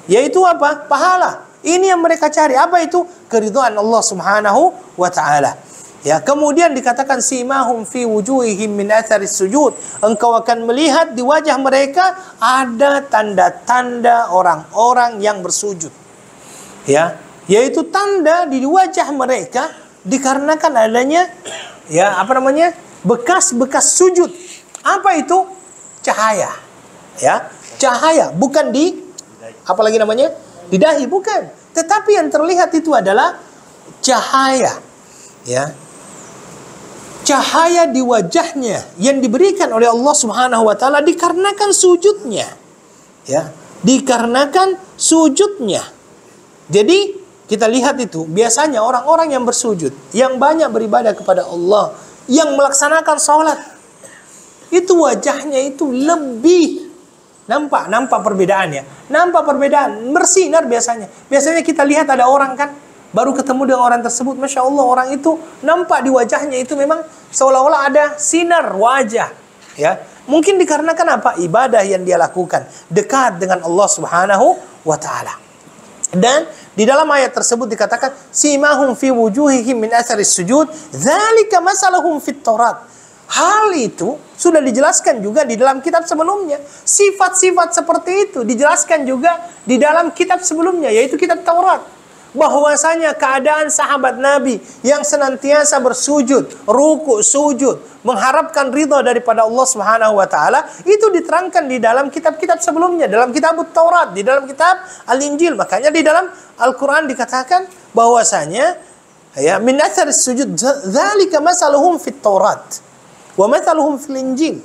Yaitu apa? Pahala. Ini yang mereka cari. Apa itu? Keridhaan Allah Subhanahu wa taala. Ya, kemudian dikatakan simahum fi wujuhihim min atharis sujud. Engkau akan melihat di wajah mereka ada tanda-tanda orang-orang yang bersujud. Ya, yaitu tanda di wajah mereka dikarenakan adanya bekas-bekas sujud. Apa itu? Cahaya. Ya, cahaya, bukan di di dahi, bukan. Tetapi yang terlihat itu adalah cahaya. Ya. Cahaya di wajahnya yang diberikan oleh Allah Subhanahu wa taala dikarenakan sujudnya. Ya, dikarenakan sujudnya. Jadi kita lihat itu biasanya orang-orang yang bersujud, yang banyak beribadah kepada Allah, yang melaksanakan sholat, itu wajahnya itu lebih nampak perbedaannya. Nampak perbedaan, bersinar biasanya. Biasanya kita lihat ada orang kan, baru ketemu dengan orang tersebut, Masya Allah, orang itu nampak di wajahnya itu memang seolah-olah ada sinar wajah. Ya, mungkin dikarenakan apa? Ibadah yang dia lakukan, dekat dengan Allah Subhanahu wa taala. Dan di dalam ayat tersebut dikatakan simahum fi wujuhihim min atharis sujud, dzalika masalahum fit Taurat. Hal itu sudah dijelaskan juga di dalam kitab sebelumnya. Sifat-sifat seperti itu dijelaskan juga di dalam kitab sebelumnya, yaitu kitab Taurat. Bahwasanya keadaan sahabat Nabi yang senantiasa bersujud, ruku, sujud, mengharapkan ridha daripada Allah Subhanahu wa taala, itu diterangkan di dalam kitab-kitab sebelumnya, dalam kitab Taurat, di dalam kitab Al-Injil. Makanya di dalam Al-Qur'an dikatakan bahwasanya ya min atharis sujud dzalika masaluhum fit Taurat wa mathaluhum fil Injil.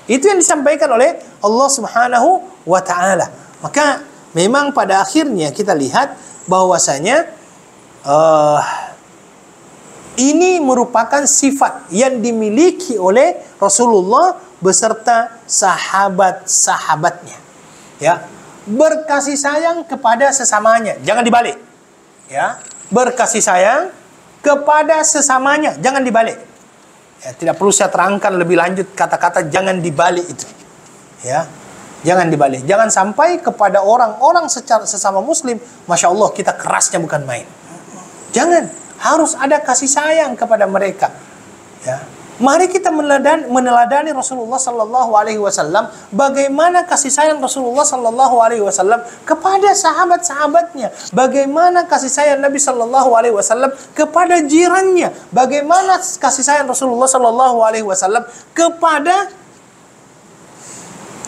Itu yang disampaikan oleh Allah Subhanahu wa taala. Maka memang pada akhirnya kita lihat bahwasanya ini merupakan sifat yang dimiliki oleh Rasulullah beserta sahabat-sahabatnya. Ya, berkasih sayang kepada sesamanya, jangan dibalik. Ya, berkasih sayang kepada sesamanya, jangan dibalik. Ya, tidak perlu saya terangkan lebih lanjut kata-kata jangan dibalik itu. Ya, jangan dibalik. Jangan sampai kepada orang-orang secara sesama muslim, Masya Allah kita kerasnya bukan main. Jangan. Harus ada kasih sayang kepada mereka. Ya. Mari kita meneladani Rasulullah Sallallahu Alaihi Wasallam. Bagaimana kasih sayang Rasulullah Sallallahu Alaihi Wasallam kepada sahabat-sahabatnya. Bagaimana kasih sayang Nabi Sallallahu Alaihi Wasallam kepada jirannya. Bagaimana kasih sayang Rasulullah Sallallahu Alaihi Wasallam kepada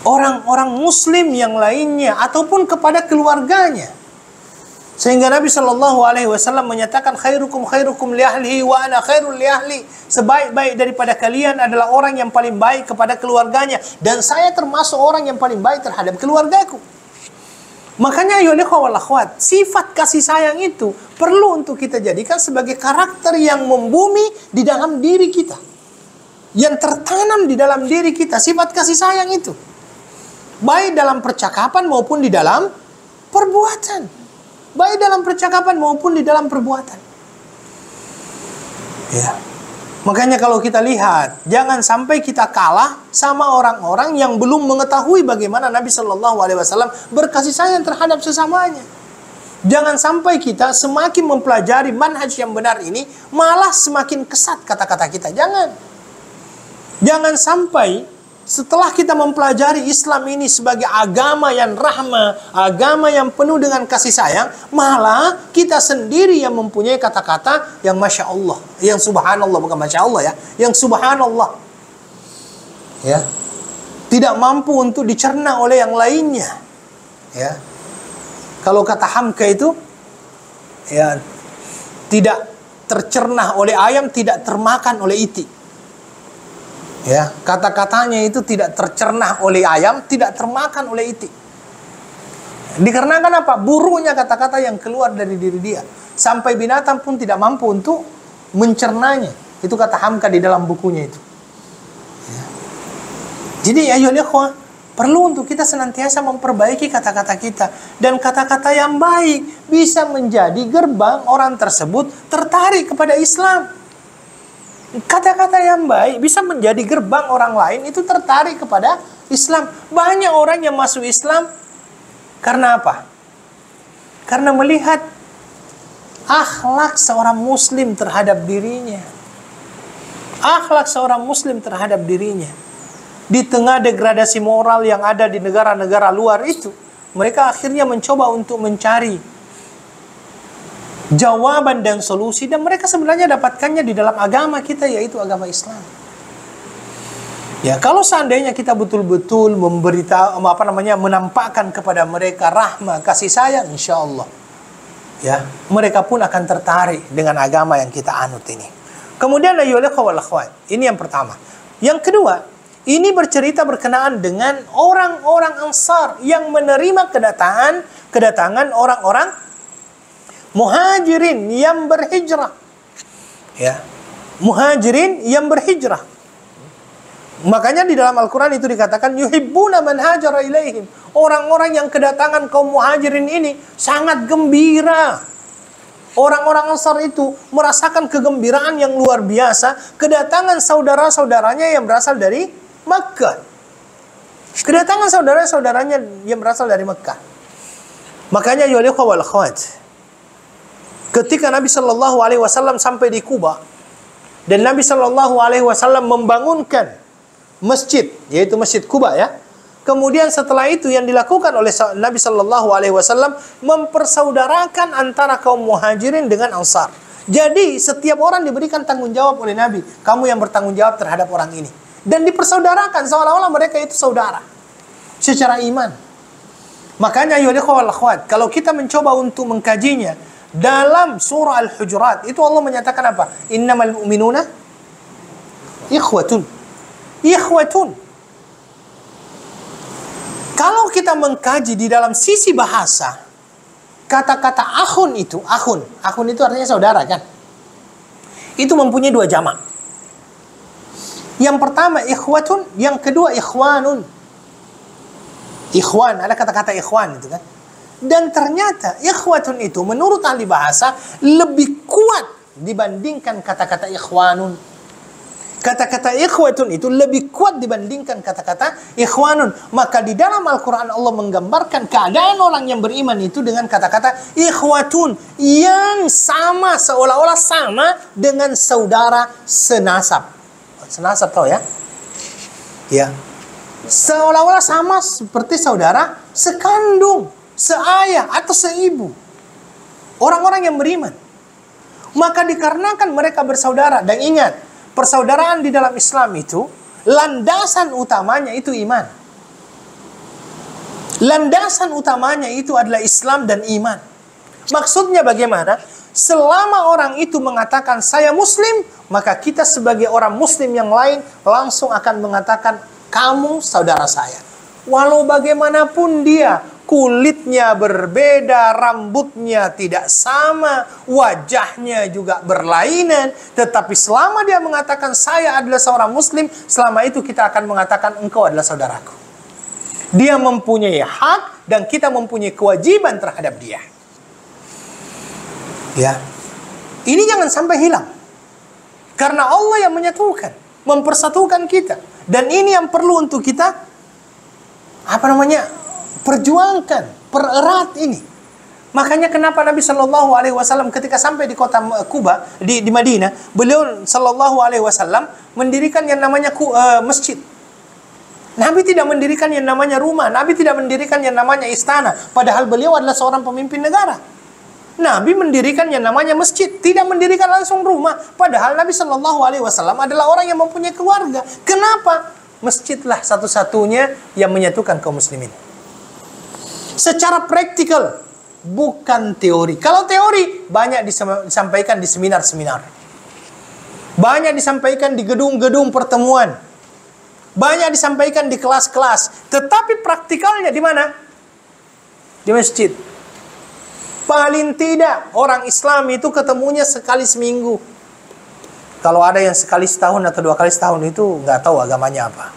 orang-orang Muslim yang lainnya ataupun kepada keluarganya. Sehingga Nabi Shallallahu Alaihi Wasallam menyatakan khairukum khairukum li ahlihi wa ana khairul li ahli. Sebaik-baik daripada kalian adalah orang yang paling baik kepada keluarganya, dan saya termasuk orang yang paling baik terhadap keluargaku. Makanya ayo wal akhwat, sifat kasih sayang itu perlu untuk kita jadikan sebagai karakter yang membumi di dalam diri kita, yang tertanam di dalam diri kita. Sifat kasih sayang itu baik dalam percakapan maupun di dalam perbuatan. Baik dalam percakapan maupun di dalam perbuatan. Ya. Makanya kalau kita lihat, jangan sampai kita kalah sama orang-orang yang belum mengetahui bagaimana Nabi Shallallahu Alaihi Wasallam berkasih sayang terhadap sesamanya. Jangan sampai kita semakin mempelajari manhaj yang benar ini, malah semakin kesat kata-kata kita. Jangan. Jangan sampai setelah kita mempelajari Islam ini sebagai agama yang rahmah, agama yang penuh dengan kasih sayang, malah kita sendiri yang mempunyai kata-kata yang Masya Allah, yang Subhanallah, bukan Masya Allah ya, yang Subhanallah. Ya, tidak mampu untuk dicerna oleh yang lainnya. Ya, kalau kata Hamka itu, ya, tidak tercerna oleh ayam, tidak termakan oleh itik. Ya, kata-katanya itu tidak tercerna oleh ayam, tidak termakan oleh itik. Dikarenakan apa? Buruknya kata-kata yang keluar dari diri dia. Sampai binatang pun tidak mampu untuk mencernanya. Itu kata Hamka di dalam bukunya itu. Ya. Jadi ayo ikhwah, perlu untuk kita senantiasa memperbaiki kata-kata kita. Dan kata-kata yang baik bisa menjadi gerbang orang tersebut tertarik kepada Islam. Kata-kata yang baik bisa menjadi gerbang orang lain itu tertarik kepada Islam. Banyak orang yang masuk Islam karena apa? Karena melihat akhlak seorang muslim terhadap dirinya. Akhlak seorang muslim terhadap dirinya. Di tengah degradasi moral yang ada di negara-negara luar itu, mereka akhirnya mencoba untuk mencari jawaban dan solusi, dan mereka sebenarnya dapatkannya di dalam agama kita, yaitu agama Islam. Ya, kalau seandainya kita betul-betul menampakkan kepada mereka rahmah, kasih sayang, insya Allah, ya, mereka pun akan tertarik dengan agama yang kita anut ini. Kemudian ayyuhal akhwat, ini yang pertama. Yang kedua, ini bercerita berkenaan dengan orang-orang Ansar yang menerima kedatangan orang-orang Muhajirin yang berhijrah. Ya. Muhajirin yang berhijrah. Makanya di dalam Al-Quran itu dikatakan yuhibbuna man hajara ilaihim. Orang-orang yang kedatangan kaum Muhajirin ini sangat gembira. Orang-orang Ansar itu merasakan kegembiraan yang luar biasa kedatangan saudara-saudaranya yang berasal dari Makkah. Kedatangan saudara-saudaranya yang berasal dari Makkah. Makanya ya wal akhwat, ketika Nabi Shallallahu Alaihi Wasallam sampai di Kuba dan Nabi Shallallahu Alaihi Wasallam membangunkan masjid, yaitu Masjid Kuba ya. Kemudian setelah itu yang dilakukan oleh Nabi Shallallahu Alaihi Wasallam mempersaudarakan antara kaum Muhajirin dengan Ansar. Jadi setiap orang diberikan tanggung jawab oleh Nabi. Kamu yang bertanggung jawab terhadap orang ini. Dan dipersaudarakan seolah-olah mereka itu saudara secara iman. Makanya ya ikhwal akhwat, kalau kita mencoba untuk mengkajinya dalam surah Al-Hujurat, itu Allah menyatakan apa? Innamal mu'minuna ikhwatun. Ikhwatun. Kalau kita mengkaji di dalam sisi bahasa, kata-kata akhun itu artinya saudara kan? Itu mempunyai dua jamak. Yang pertama ikhwatun, yang kedua ikhwanun. Ikhwan, ada kata-kata ikhwan itu kan. Dan ternyata ikhwatun itu menurut ahli bahasa lebih kuat dibandingkan kata-kata ikhwanun. Kata-kata ikhwatun itu lebih kuat dibandingkan kata-kata ikhwanun. Maka di dalam Al-Quran Allah menggambarkan keadaan orang yang beriman itu dengan kata-kata ikhwatun, yang sama, seolah-olah sama dengan saudara senasab. Senasab tahu ya? Ya. Seolah-olah sama seperti saudara sekandung, seayah atau seibu. Orang-orang yang beriman. Maka dikarenakan mereka bersaudara. Dan ingat, persaudaraan di dalam Islam itu, landasan utamanya itu iman. Landasan utamanya itu adalah Islam dan iman. Maksudnya bagaimana? Selama orang itu mengatakan saya Muslim, maka kita sebagai orang Muslim yang lain langsung akan mengatakan kamu saudara saya. Walau bagaimanapun dia, kulitnya berbeda, rambutnya tidak sama, wajahnya juga berlainan, tetapi selama dia mengatakan saya adalah seorang Muslim, selama itu kita akan mengatakan engkau adalah saudaraku. Dia mempunyai hak dan kita mempunyai kewajiban terhadap dia. Ya, ini jangan sampai hilang, karena Allah yang menyatukan, mempersatukan kita, dan ini yang perlu untuk kita perjuangkan, pererat ini. Makanya kenapa Nabi Shallallahu Alaihi Wasallam ketika sampai di kota Kuba di Madinah, beliau Shallallahu Alaihi Wasallam mendirikan yang namanya masjid. Nabi tidak mendirikan yang namanya rumah, Nabi tidak mendirikan yang namanya istana, padahal beliau adalah seorang pemimpin negara. Nabi mendirikan yang namanya masjid, tidak mendirikan langsung rumah. Padahal Nabi Shallallahu Alaihi Wasallam adalah orang yang mempunyai keluarga. Kenapa? Masjidlah satu-satunya yang menyatukan kaum muslimin. Secara praktikal, bukan teori. Kalau teori, banyak disampaikan di seminar-seminar. Banyak disampaikan di gedung-gedung pertemuan. Banyak disampaikan di kelas-kelas. Tetapi praktikalnya di mana? Di masjid. Paling tidak orang Islam itu ketemunya sekali seminggu. Kalau ada yang sekali setahun atau 2 kali setahun itu nggak tahu agamanya apa.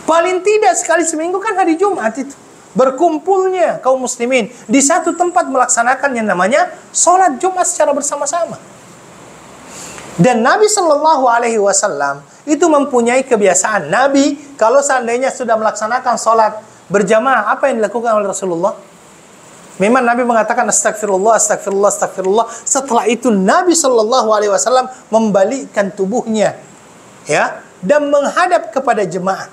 Paling tidak sekali seminggu kan hari Jumat itu. Berkumpulnya kaum muslimin di satu tempat melaksanakan yang namanya sholat Jumat secara bersama-sama. Dan Nabi Shallallahu Alaihi Wasallam itu mempunyai kebiasaan. Nabi kalau seandainya sudah melaksanakan sholat berjamaah, apa yang dilakukan oleh Rasulullah? Memang Nabi mengatakan astagfirullah, astagfirullah, astagfirullah. Setelah itu Nabi Shallallahu Alaihi Wasallam membalikkan tubuhnya, ya, dan menghadap kepada jemaah.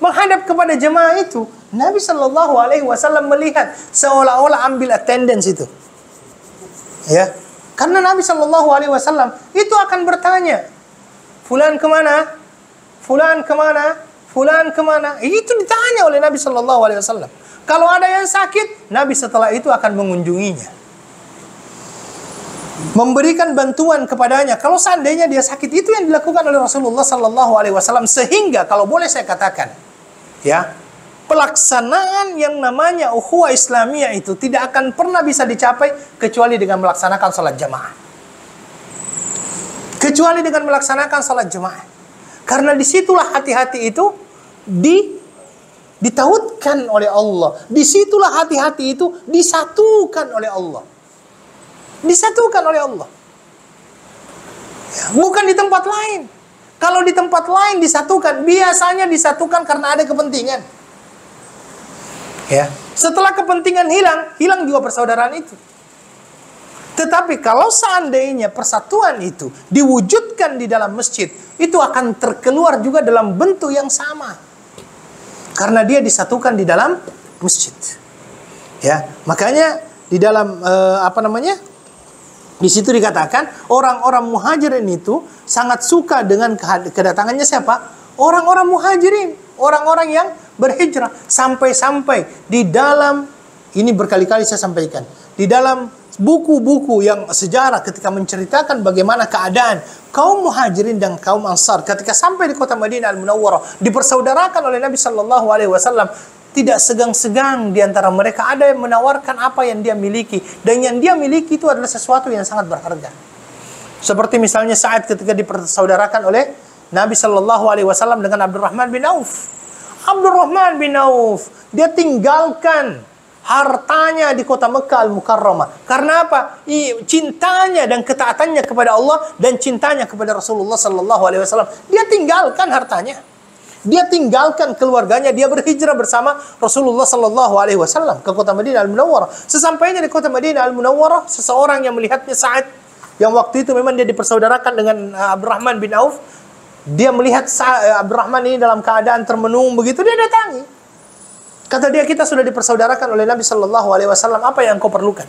Menghadap kepada jemaah itu, Nabi Shallallahu Alaihi Wasallam melihat seolah-olah ambil attendance itu, ya, karena Nabi Shallallahu Alaihi Wasallam itu akan bertanya, fulan kemana, fulan kemana, fulan kemana. Itu ditanya oleh Nabi Shallallahu Alaihi Wasallam. Kalau ada yang sakit, Nabi setelah itu akan mengunjunginya, memberikan bantuan kepadanya. Kalau seandainya dia sakit, itu yang dilakukan oleh Rasulullah Sallallahu Alaihi Wasallam. Sehingga kalau boleh saya katakan, ya, pelaksanaan yang namanya ukhuwah Islamiyah itu tidak akan pernah bisa dicapai kecuali dengan melaksanakan salat jamaah. Kecuali dengan melaksanakan salat jamaah. Karena disitulah hati-hati itu ditautkan oleh Allah. Disitulah hati-hati itu disatukan oleh Allah. Disatukan oleh Allah. Ya, bukan di tempat lain. Kalau di tempat lain disatukan, biasanya disatukan karena ada kepentingan. Ya, setelah kepentingan hilang juga persaudaraan itu. Tetapi kalau seandainya persatuan itu diwujudkan di dalam masjid, itu akan terkeluar juga dalam bentuk yang sama. Karena dia disatukan di dalam masjid. Ya, makanya di dalam di situ dikatakan orang-orang muhajirin itu sangat suka dengan kedatangannya siapa? Orang-orang muhajirin, orang-orang yang berhijrah. Sampai-sampai di dalam, ini berkali-kali saya sampaikan, di dalam buku-buku yang sejarah ketika menceritakan bagaimana keadaan kaum Muhajirin dan kaum Ansar ketika sampai di kota Madinah Al-Munawwarah, dipersaudarakan oleh Nabi Shallallahu Alaihi Wasallam. Tidak segang-segang di antara mereka ada yang menawarkan apa yang dia miliki, dan yang dia miliki itu adalah sesuatu yang sangat berharga. Seperti misalnya saat ketika dipersaudarakan oleh Nabi Shallallahu Alaihi Wasallam dengan Abdurrahman bin Auf. Abdurrahman bin Auf, dia tinggalkan hartanya di kota Mekah Al-Mukarramah. Karena apa? Cintanya dan ketaatannya kepada Allah dan cintanya kepada Rasulullah Sallallahu Alaihi Wasallam. Dia tinggalkan hartanya, dia tinggalkan keluarganya, dia berhijrah bersama Rasulullah Sallallahu Alaihi Wasallam ke kota Madinah Al-Munawwarah. Sesampainya di kota Madinah Al-Munawwarah, seseorang yang melihatnya saat yang waktu itu memang dia dipersaudarakan dengan Abdurrahman bin Auf. Dia melihat Abdurrahman ini dalam keadaan termenung begitu, dia datangi. Kata dia, kita sudah dipersaudarakan oleh Nabi Shallallahu Alaihi Wasallam. Apa yang engkau perlukan?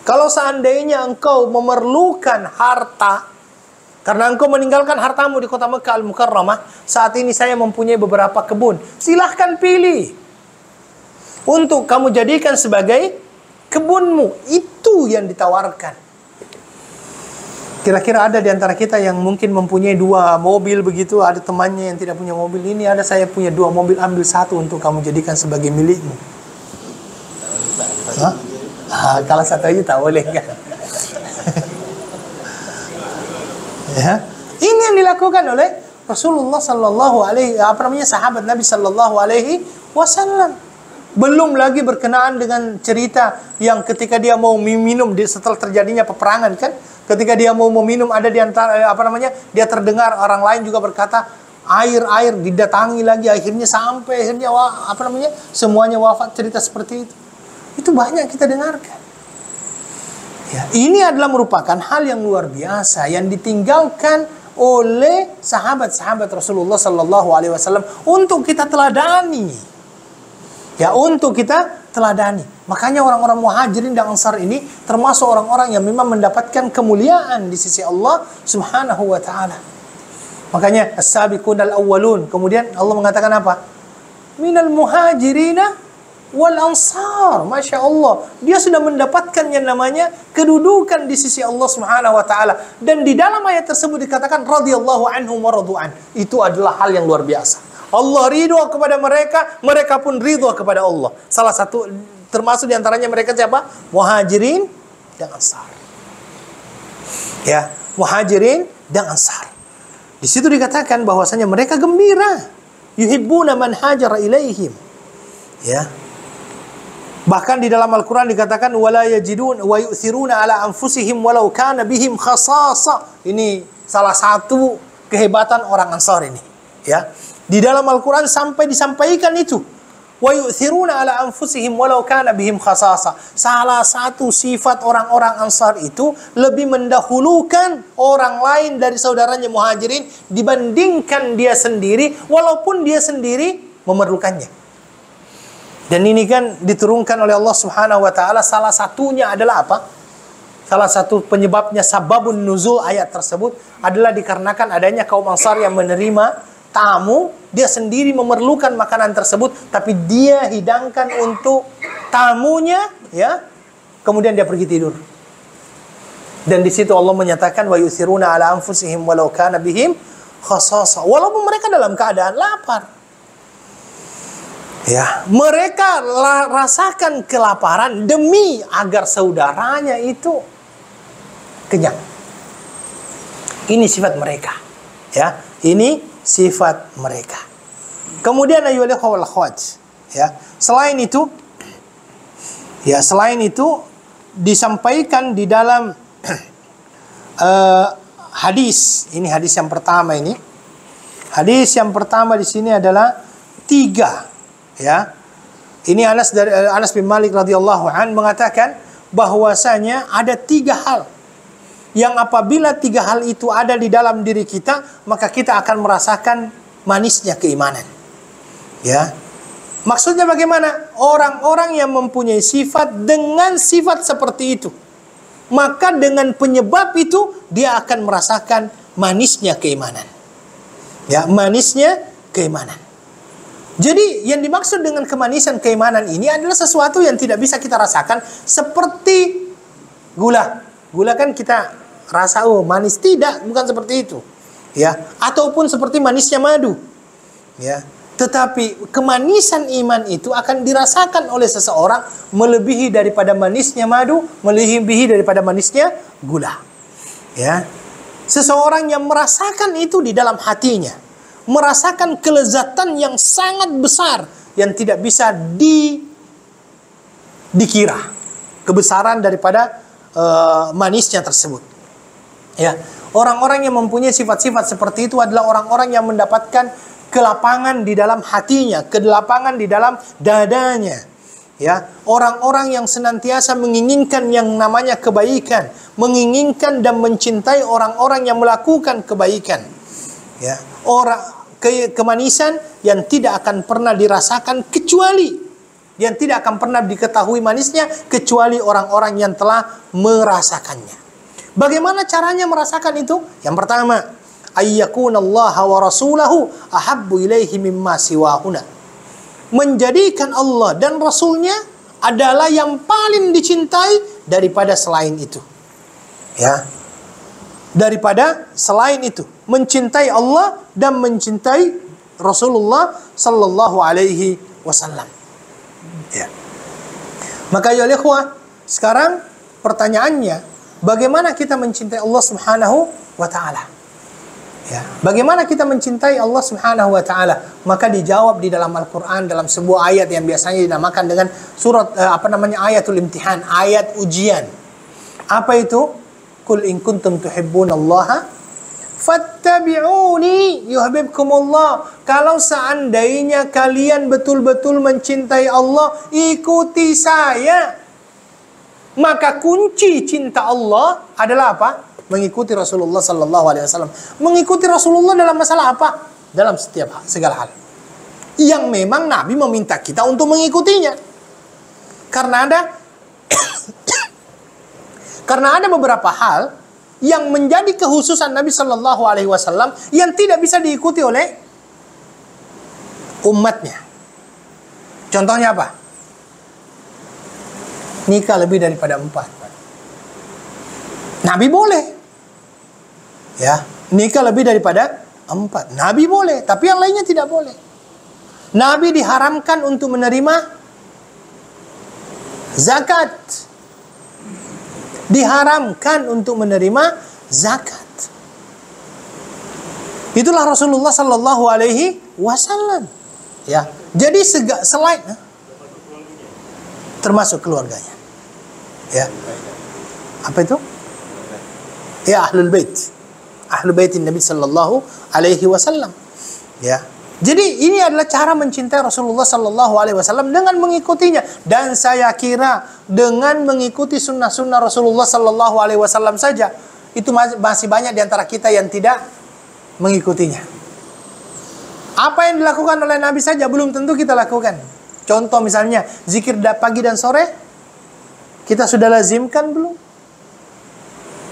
Kalau seandainya engkau memerlukan harta, karena engkau meninggalkan hartamu di kota Mekah Al-Mukarramah, saat ini saya mempunyai beberapa kebun. Silahkan pilih untuk kamu jadikan sebagai kebunmu. Itu yang ditawarkan. Kira-kira ada di antara kita yang mungkin mempunyai 2 mobil begitu, ada temannya yang tidak punya mobil. Ini ada, saya punya 2 mobil, ambil 1 untuk kamu jadikan sebagai milikmu. Kalau 1 aja tak boleh kan? Ya. Ini yang dilakukan oleh Rasulullah Sallallahu Alaihi sahabat Nabi Sallallahu Alaihi Wasallam. Belum lagi berkenaan dengan cerita yang ketika dia mau minum setelah terjadinya peperangan kan? Ketika dia mau meminum, ada di antara dia terdengar orang lain juga berkata air didatangi lagi, akhirnya sampai semuanya wafat, cerita seperti itu. Itu banyak kita dengarkan. Ya, ini adalah merupakan hal yang luar biasa yang ditinggalkan oleh sahabat-sahabat Rasulullah Sallallahu Alaihi Wasallam untuk kita teladani. Ya, untuk kita teladani. Makanya orang-orang Muhajirin dan Ansar ini termasuk orang-orang yang memang mendapatkan kemuliaan di sisi Allah Subhanahu wa taala. Makanya as-sabiqunal awwalun, kemudian Allah mengatakan apa? Minal muhajirina wal ansar. Masya Allah, dia sudah mendapatkan yang namanya kedudukan di sisi Allah Subhanahu wa taala. Dan di dalam ayat tersebut dikatakan radhiyallahu anhum wa radu'an. Itu adalah hal yang luar biasa. Allah ridho kepada mereka, mereka pun ridho kepada Allah. Salah satu termasuk di antaranya mereka siapa? Muhajirin dan Ansar. Ya, Muhajirin dan Ansar. Di situ dikatakan bahwasanya mereka gembira. Yuhibbuna man hajara ilaihim. Ya. Bahkan di dalam Al-Qur'an dikatakan wala yajidun wa yu'thiruna ala anfusihim walau kana bihim khasasa. Ini salah satu kehebatan orang Ansar ini, ya. Di dalam Al-Quran sampai disampaikan itu. Wa yu'thiruna ala anfusihim walau kana bihim khasasa. Salah satu sifat orang-orang Ansar itu lebih mendahulukan orang lain dari saudaranya Muhajirin dibandingkan dia sendiri, walaupun dia sendiri memerlukannya. Dan ini kan diturunkan oleh Allah Subhanahu wa taala, salah satunya adalah apa? Salah satu penyebabnya, sababun nuzul ayat tersebut adalah dikarenakan adanya kaum Ansar yang menerima tamu, dia sendiri memerlukan makanan tersebut, tapi dia hidangkan untuk tamunya, ya. Kemudian dia pergi tidur. Dan di situ Allah menyatakan wa yusiruna ala anfusihim walau kana bihim khasasa. Walaupun mereka dalam keadaan lapar. Ya, mereka rasakan kelaparan demi agar saudaranya itu kenyang. Ini sifat mereka. Ya, ini sifat mereka. Kemudian ayyuhal ikhwal akhwat, ya, selain itu disampaikan di dalam hadis, ini hadis yang pertama ini. Hadis yang pertama di sini adalah 3, ya. Ini Anas bin Malik radhiyallahu an mengatakan bahwasanya ada 3 hal yang apabila 3 hal itu ada di dalam diri kita, maka kita akan merasakan manisnya keimanan. Ya. Maksudnya bagaimana? Orang-orang yang mempunyai sifat dengan sifat seperti itu, maka dengan penyebab itu dia akan merasakan manisnya keimanan. Ya, manisnya keimanan. Jadi yang dimaksud dengan kemanisan keimanan ini adalah sesuatu yang tidak bisa kita rasakan seperti gula. Gula kan kita rasa manis, tidak, bukan seperti itu. Ya, ataupun seperti manisnya madu. Ya. Tetapi kemanisan iman itu akan dirasakan oleh seseorang melebihi daripada manisnya madu, melebihi daripada manisnya gula. Ya. Seseorang yang merasakan itu di dalam hatinya, merasakan kelezatan yang sangat besar yang tidak bisa dikira kebesaran daripada manisnya tersebut. Ya, orang-orang yang mempunyai sifat-sifat seperti itu adalah orang-orang yang mendapatkan kelapangan di dalam hatinya, kelapangan di dalam dadanya. Ya, orang-orang yang senantiasa menginginkan yang namanya kebaikan, menginginkan dan mencintai orang-orang yang melakukan kebaikan. Ya, kemanisan yang tidak akan pernah dirasakan kecuali, yang tidak akan pernah diketahui manisnya kecuali orang-orang yang telah merasakannya. Bagaimana caranya merasakan itu? Yang pertama, ayyakunallaha wa rasulahu ahabbu ilaihi mimma siwahuna. Menjadikan Allah dan Rasulnya adalah yang paling dicintai daripada selain itu. Ya. Daripada selain itu, mencintai Allah dan mencintai Rasulullah sallallahu alaihi wasallam. Ya. Maka ya ikhwah, sekarang pertanyaannya, bagaimana kita mencintai Allah Subhanahu wa taala? Ya, bagaimana kita mencintai Allah Subhanahu wa taala? Maka dijawab di dalam Al-Qur'an dalam sebuah ayat yang biasanya dinamakan dengan surat ayatul imtihan, ayat ujian. Apa itu? Qul in kuntum tuhibbunallaha fattabi'uni yuhibbukumullah. Kalau seandainya kalian betul-betul mencintai Allah, ikuti saya. Maka kunci cinta Allah adalah apa? Mengikuti Rasulullah sallallahu alaihi wasallam. Mengikuti Rasulullah dalam masalah apa? Dalam segala hal. Yang memang Nabi meminta kita untuk mengikutinya. Karena ada beberapa hal yang menjadi kekhususan Nabi sallallahu alaihi wasallam yang tidak bisa diikuti oleh umatnya. Contohnya apa? Nikah lebih daripada 4. Nabi boleh. Ya, nikah lebih daripada 4. Nabi boleh, tapi yang lainnya tidak boleh. Nabi diharamkan untuk menerima zakat. Diharamkan untuk menerima zakat. Itulah Rasulullah sallallahu alaihi wasallam. Ya. Jadi selain termasuk keluarganya. Ya. Apa itu? Ya, ahlul bait. Ahlul bait Nabi sallallahu alaihi wasallam. Ya. Jadi ini adalah cara mencintai Rasulullah sallallahu alaihi wasallam dengan mengikutinya. Dan saya kira dengan mengikuti sunnah-sunnah Rasulullah sallallahu alaihi wasallam saja, itu masih banyak di antara kita yang tidak mengikutinya. Apa yang dilakukan oleh Nabi saja belum tentu kita lakukan. Contoh misalnya zikir pagi dan sore, kita sudah lazimkan belum?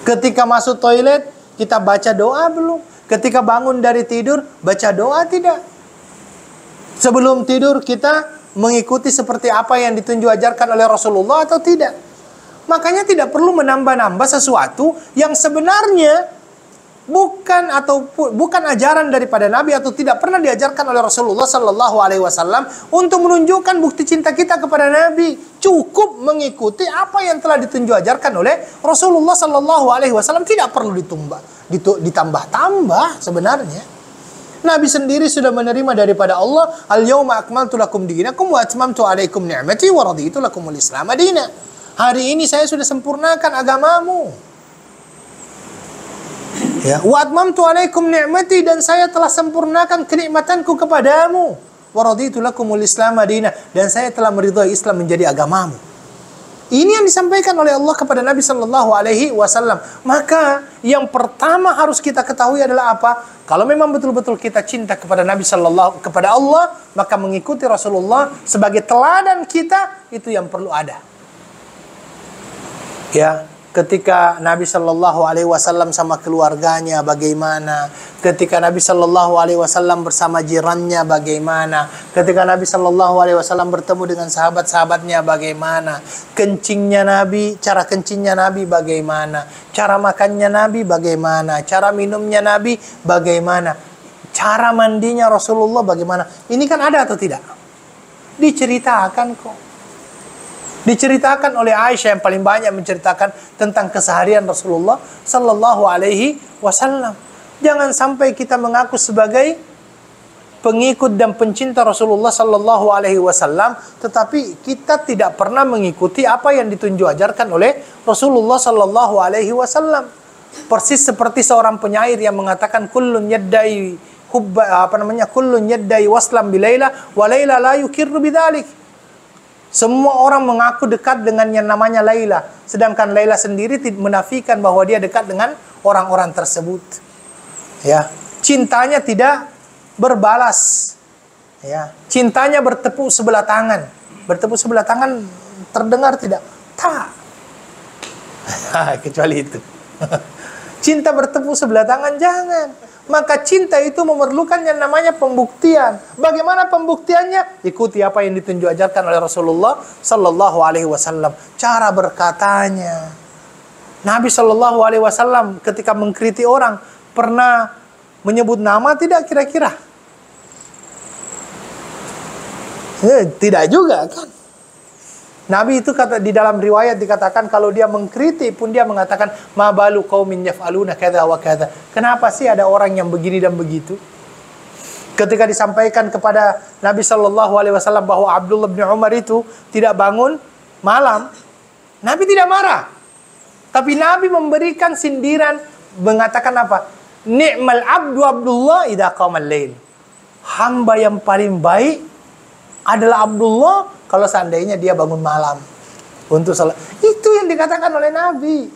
Ketika masuk toilet, kita baca doa belum? Ketika bangun dari tidur, baca doa tidak? Sebelum tidur kita mengikuti seperti apa yang ditunjuk ajarkan oleh Rasulullah atau tidak? Makanya tidak perlu menambah-nambah sesuatu yang sebenarnya bukan ajaran daripada Nabi atau tidak pernah diajarkan oleh Rasulullah sallallahu alaihi wasallam untuk menunjukkan bukti cinta kita kepada Nabi. Cukup mengikuti apa yang telah ditunjuk ajarkan oleh Rasulullah sallallahu alaihi wasallam, tidak perlu ditambah-tambah sebenarnya. Nabi sendiri sudah menerima daripada Allah, al-yauma akmaltu lakum dinakum wa atmamtu alaikum ni'mati wa raditu lakumul Islam madina. Hari ini saya sudah sempurnakan agamamu. Ya, wa atmamtu alaikum ni'mati, dan saya telah sempurnakan kenikmatanku kepadamu. Wa raditu lakumul Islam madina, dan saya telah meridhai Islam menjadi agamamu. Ini yang disampaikan oleh Allah kepada Nabi sallallahu alaihi wasallam. Maka yang pertama harus kita ketahui adalah apa? Kalau memang betul-betul kita cinta kepada Nabi kepada Allah, maka mengikuti Rasulullah sebagai teladan kita itu yang perlu ada. Ya, Ketika Nabi Shallallahu Alaihi Wasallam sama keluarganya bagaimana? Ketika Nabi Shallallahu Alaihi Wasallam bersama jirannya bagaimana? Ketika Nabi Shallallahu Alaihi Wasallam bertemu dengan sahabat-sahabatnya bagaimana? Kencingnya Nabi, cara kencingnya Nabi bagaimana? Cara makannya Nabi bagaimana? Cara minumnya Nabi bagaimana? Cara mandinya Rasulullah bagaimana? Ini kan ada atau tidak? Diceritakan kok. Diceritakan oleh Aisyah yang paling banyak menceritakan tentang keseharian Rasulullah Sallallahu Alaihi Wasallam. Jangan sampai kita mengaku sebagai pengikut dan pencinta Rasulullah Sallallahu Alaihi Wasallam, tetapi kita tidak pernah mengikuti apa yang ditunjuk ajarkan oleh Rasulullah Sallallahu Alaihi Wasallam. Persis seperti seorang penyair yang mengatakan kullun yaddai hubba kullun yaddai waslam bilaila wa laila la yukirru bidzalik. Semua orang mengaku dekat dengan yang namanya Laila, sedangkan Laila sendiri menafikan bahwa dia dekat dengan orang-orang tersebut. Ya, cintanya tidak berbalas. Ya, cintanya bertepuk sebelah tangan. Bertepuk sebelah tangan terdengar tidak? Tak. Kecuali itu. Cinta bertepuk sebelah tangan jangan. Maka cinta itu memerlukan yang namanya pembuktian. Bagaimana pembuktiannya? Ikuti apa yang ditunjuk ajarkan oleh Rasulullah Sallallahu Alaihi Wasallam. Cara berkatanya. Nabi Sallallahu Alaihi Wasallam ketika mengkritik orang pernah menyebut nama tidak kira-kira? Tidak juga kan? Nabi itu kata di dalam riwayat dikatakan kalau dia mengkritik pun dia mengatakan ma balu qaumin yaf'aluna kadza wa kadza. Kenapa sih ada orang yang begini dan begitu? Ketika disampaikan kepada Nabi Shallallahu Alaihi Wasallam bahwa Abdullah bin Umar itu tidak bangun malam, Nabi tidak marah. Tapi Nabi memberikan sindiran, mengatakan apa? Ni'mal abdu Abdullah idza qamal lail. Hamba yang paling baik adalah Abdullah kalau seandainya dia bangun malam untuk salat. Itu yang dikatakan oleh Nabi.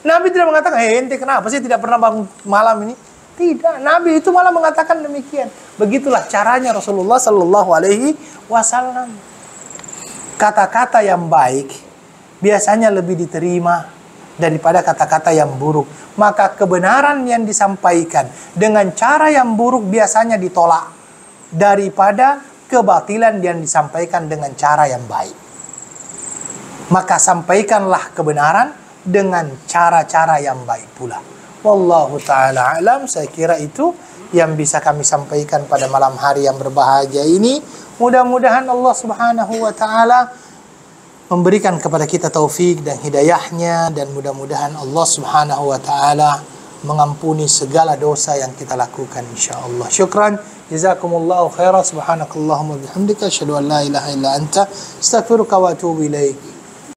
Nabi tidak mengatakan, ente kenapa sih tidak pernah bangun malam ini? Tidak. Nabi itu malah mengatakan demikian. Begitulah caranya Rasulullah Sallallahu Alaihi Wasallam. Kata-kata yang baik biasanya lebih diterima daripada kata-kata yang buruk. Maka kebenaran yang disampaikan dengan cara yang buruk biasanya ditolak daripada kebatilan yang disampaikan dengan cara yang baik. Maka sampaikanlah kebenaran dengan cara-cara yang baik pula. Wallahu ta'ala alam. Saya kira itu yang bisa kami sampaikan pada malam hari yang berbahagia ini. Mudah-mudahan Allah Subhanahu wa ta'ala memberikan kepada kita taufik dan hidayahnya, dan mudah-mudahan Allah Subhanahu wa ta'ala mengampuni segala dosa yang kita lakukan insyaallah. Syukran. Jazakumullahu khairan. Subhanakallahumma bihamdika asyhadu an la ilaha illa anta astaghfiruka wa atubu ilaik.